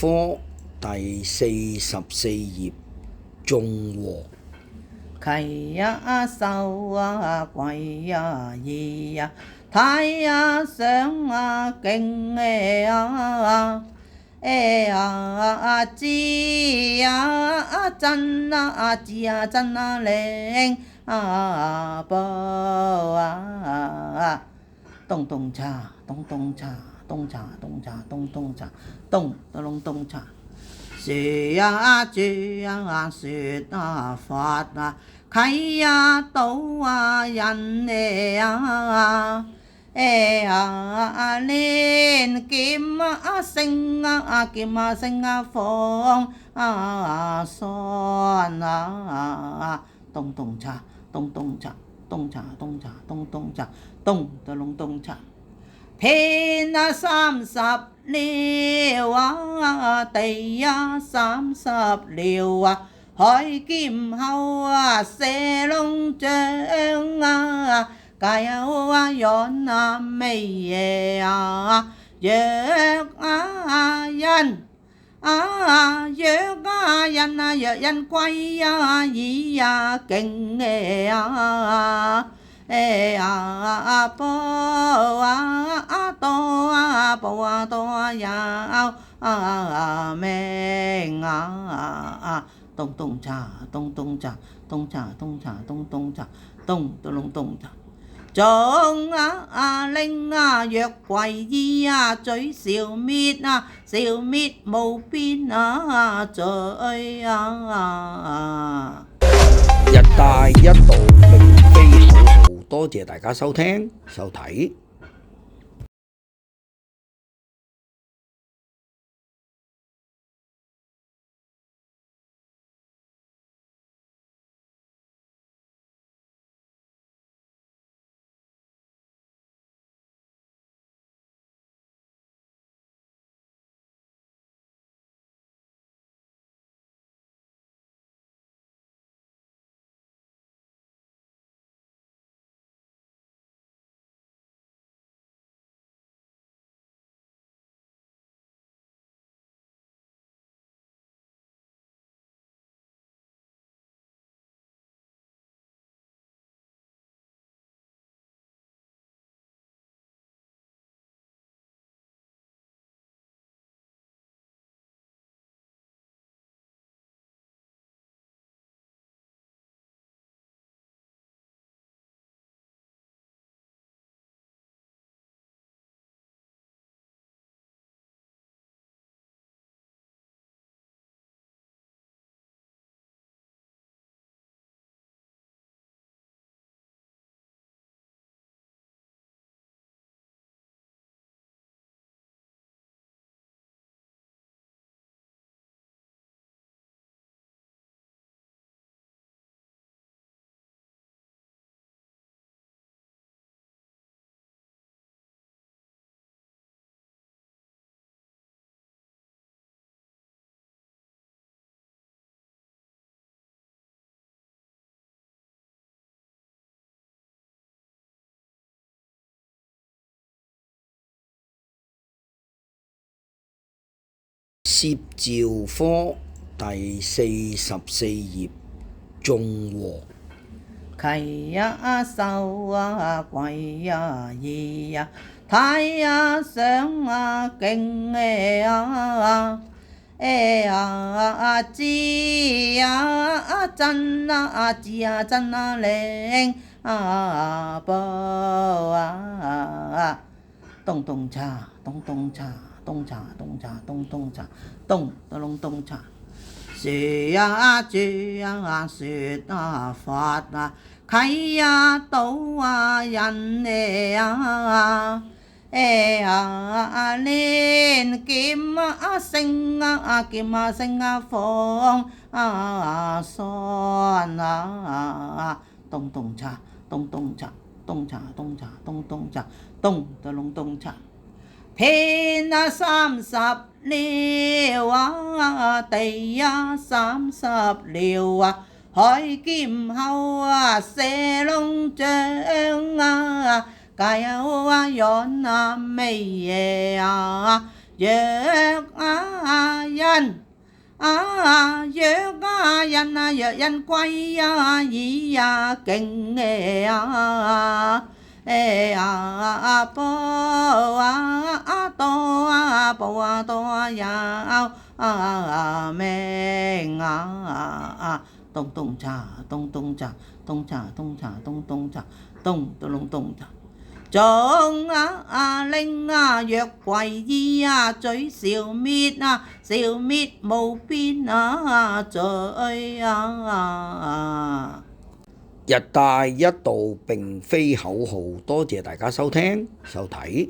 科第44頁中和。契呀手啊跪呀義呀太呀上啊敬知呀真啊知呀真啊靈報咚咚鏘咚咚鏘咚鏘咚鏘咚咚鏘咚咚咚鏘。說呀住呀說啊法啊契呀道啊人練劍啊聲啊劍啊聲啊放山咚咚鏘咚咚鏘咚鏘咚鏘咚咚鏘咚咚咚鏘。天啊30了地呀30了海劍後射龍將加油遠美若人若人跪呀義呀敬報多有命咚咚鏘咚咚鏘咚鏘咚鏘咚咚鏘咚咚咚鏘。眾靈若跪依罪消滅消滅無邊罪一帶一路並非口號，多謝大家收聽收睇。攝召科第44頁中和。契呀手啊跪呀義呀太呀上啊敬知呀真啊知呀真啊靈報咚咚鏘咚咚鏘咚鏘咚鏘咚咚鏘咚咚咚鏘。說呀住呀說啊法啊契呀道啊人練劍啊聲啊劍啊聲啊放山咚咚鏘咚咚鏘咚鏘咚鏘咚咚鏘咚咚咚鏘。天啊30了地呀30了海劍後射龍將加油遠美若人若人歸依敬多有命咚咚茶咚咚茶咚茶咚茶咚咚茶咚咚隆咚茶。眾令若歸依罪消滅消滅無邊罪一帶一路並非口號，多謝大家收聽收睇。